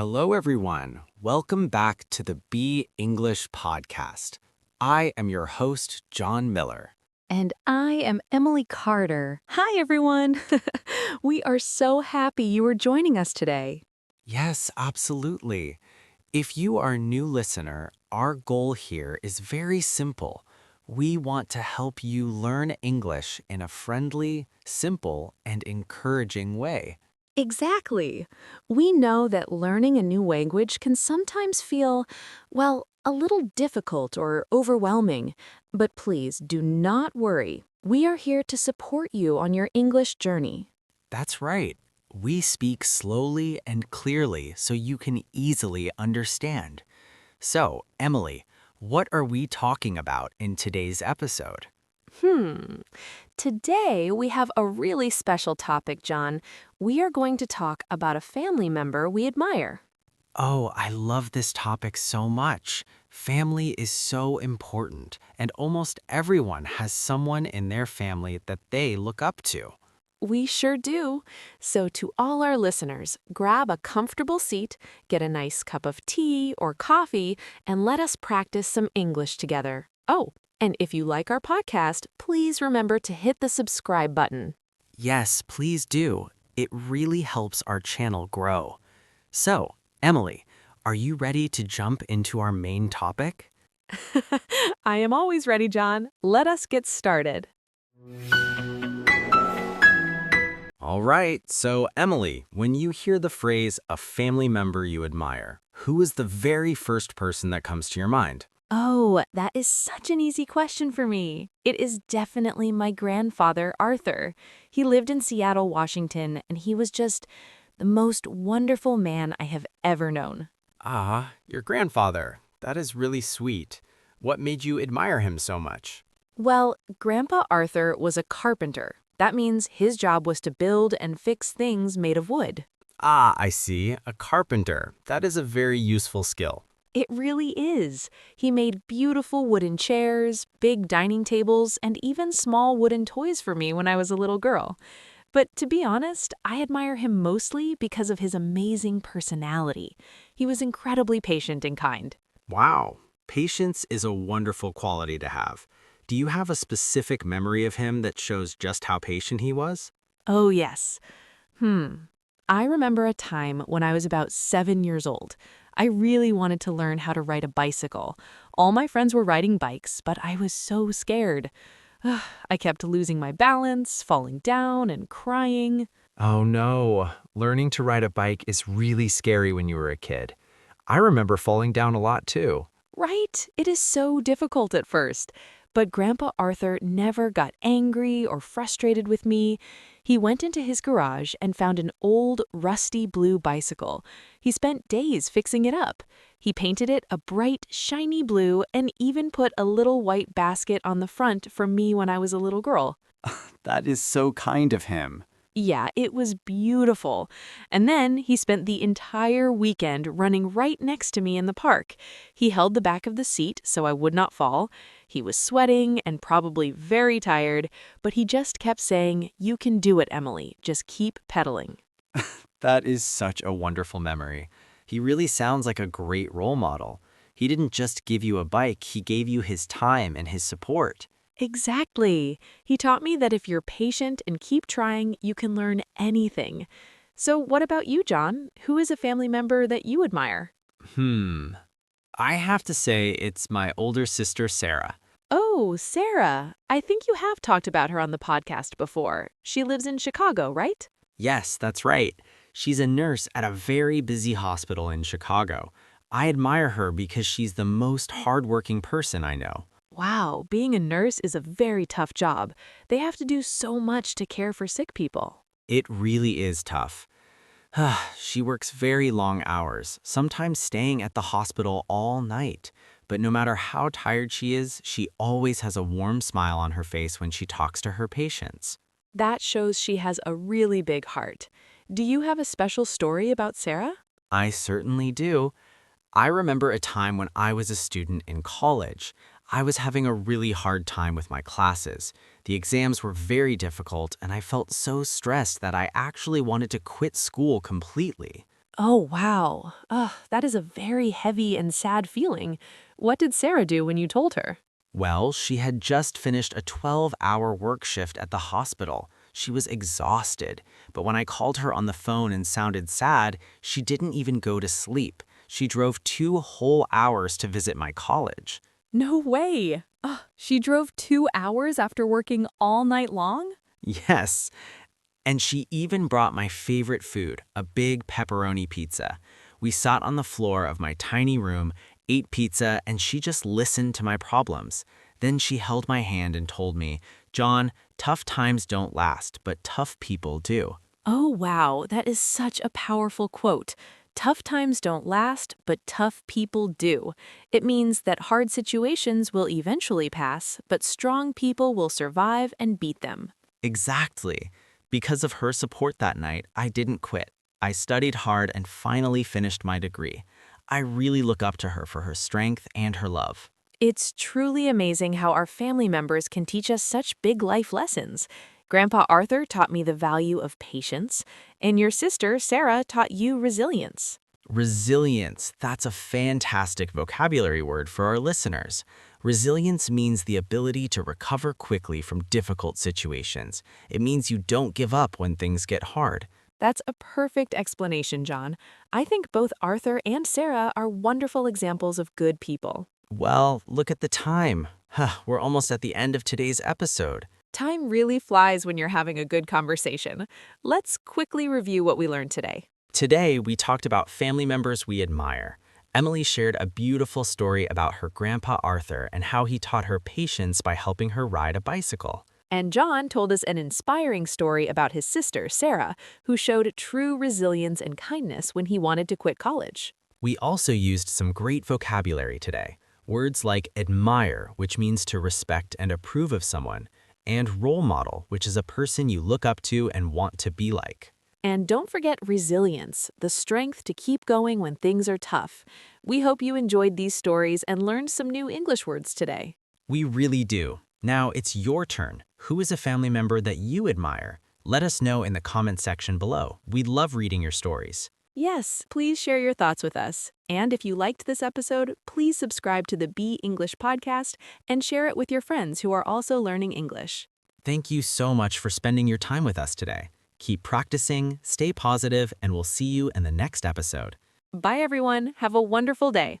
Hello, everyone. Welcome back to the Be English podcast. I am your host, John Miller. And I am Emily Carter. Hi, everyone. We are so happy you are joining us today. Yes, absolutely. If you are a new listener, our goal here is very simple. We want to help you learn English in a friendly, simple, and encouraging way. Exactly. We know that learning a new language can sometimes feel, well, a little difficult or overwhelming. But please do not worry. We are here to support you on your English journey. That's right. We speak slowly and clearly so you can easily understand. So, Emily, what are we talking about in today's episode? Today, we have a really special topic, John. We are going to talk about a family member we admire. Oh, I love this topic so much. Family is so important, and almost everyone has someone in their family that they look up to. We sure do. So, to all our listeners, grab a comfortable seat, get a nice cup of tea or coffee, and let us practice some English together. Oh, and if you like our podcast, please remember to hit the subscribe button. Yes, please do. It really helps our channel grow. So, Emily, are you ready to jump into our main topic? I am always ready, John. Let us get started. All right, so Emily, when you hear the phrase a family member you admire, who is the very first person that comes to your mind? Oh, that is such an easy question for me. It is definitely my grandfather, Arthur. He lived in Seattle, Washington, and he was just the most wonderful man I have ever known. Ah, your grandfather. That is really sweet. What made you admire him so much? Well, Grandpa Arthur was a carpenter. That means his job was to build and fix things made of wood. Ah, I see. A carpenter. That is a very useful skill. It really is. He made beautiful wooden chairs, big dining tables, and even small wooden toys for me when I was a little girl. But to be honest, I admire him mostly because of his amazing personality. He was incredibly patient and kind. Wow. Patience is a wonderful quality to have. Do you have a specific memory of him that shows just how patient he was? Oh, yes. I remember a time when I was about 7 years old. I really wanted to learn how to ride a bicycle. All my friends were riding bikes, but I was so scared. I kept losing my balance, falling down, and crying. Oh no. Learning to ride a bike is really scary when you were a kid. I remember falling down a lot too. Right? It is so difficult at first. But Grandpa Arthur never got angry or frustrated with me. He went into his garage and found an old, rusty blue bicycle. He spent days fixing it up. He painted it a bright, shiny blue and even put a little white basket on the front for me when I was a little girl. That is so kind of him. Yeah, it was beautiful. And then he spent the entire weekend running right next to me in the park. He held the back of the seat so I would not fall. He was sweating and probably very tired, but he just kept saying, "You can do it, Emily. Just keep pedaling." That is such a wonderful memory. He really sounds like a great role model. He didn't just give you a bike, he gave you his time and his support. Exactly. He taught me that if you're patient and keep trying, you can learn anything. So what about you, John? Who is a family member that you admire? Hmm. I have to say it's my older sister, Sarah. Oh, Sarah. I think you have talked about her on the podcast before. She lives in Chicago, right? Yes, that's right. She's a nurse at a very busy hospital in Chicago. I admire her because she's the most hardworking person I know. Wow, being a nurse is a very tough job. They have to do so much to care for sick people. It really is tough. She works very long hours, sometimes staying at the hospital all night. But no matter how tired she is, she always has a warm smile on her face when she talks to her patients. That shows she has a really big heart. Do you have a special story about Sarah? I certainly do. I remember a time when I was a student in college. I was having a really hard time with my classes. The exams were very difficult, and I felt so stressed that I actually wanted to quit school completely. Oh, wow. Ugh, that is a very heavy and sad feeling. What did Sarah do when you told her? Well, she had just finished a 12-hour work shift at the hospital. She was exhausted, but when I called her on the phone and sounded sad, she didn't even go to sleep. She drove 2 whole hours to visit my college. No way! Ugh, she drove 2 hours after working all night long? Yes, and she even brought my favorite food, a big pepperoni pizza. We sat on the floor of my tiny room, ate pizza, and she just listened to my problems. Then she held my hand and told me, "John, tough times don't last, but tough people do." Oh, wow. That is such a powerful quote. Tough times don't last, but tough people do. It means that hard situations will eventually pass, but strong people will survive and beat them. Exactly. Because of her support that night, I didn't quit. I studied hard and finally finished my degree. I really look up to her for her strength and her love. It's truly amazing how our family members can teach us such big life lessons. Grandpa Arthur taught me the value of patience, and your sister, Sarah, taught you resilience. Resilience, that's a fantastic vocabulary word for our listeners. Resilience means the ability to recover quickly from difficult situations. It means you don't give up when things get hard. That's a perfect explanation, John. I think both Arthur and Sarah are wonderful examples of good people. Well, look at the time. We're almost at the end of today's episode. Time really flies when you're having a good conversation. Let's quickly review what we learned today. Today, we talked about family members we admire. Emily shared a beautiful story about her grandpa Arthur and how he taught her patience by helping her ride a bicycle. And John told us an inspiring story about his sister, Sarah, who showed true resilience and kindness when he wanted to quit college. We also used some great vocabulary today. Words like admire, which means to respect and approve of someone, and role model, which is a person you look up to and want to be like. And don't forget resilience, the strength to keep going when things are tough. We hope you enjoyed these stories and learned some new English words today. We really do. Now it's your turn. Who is a family member that you admire? Let us know in the comment section below. We'd love reading your stories. Yes, please share your thoughts with us. And if you liked this episode, please subscribe to the Be English podcast and share it with your friends who are also learning English. Thank you so much for spending your time with us today. Keep practicing, stay positive, and we'll see you in the next episode. Bye, everyone. Have a wonderful day.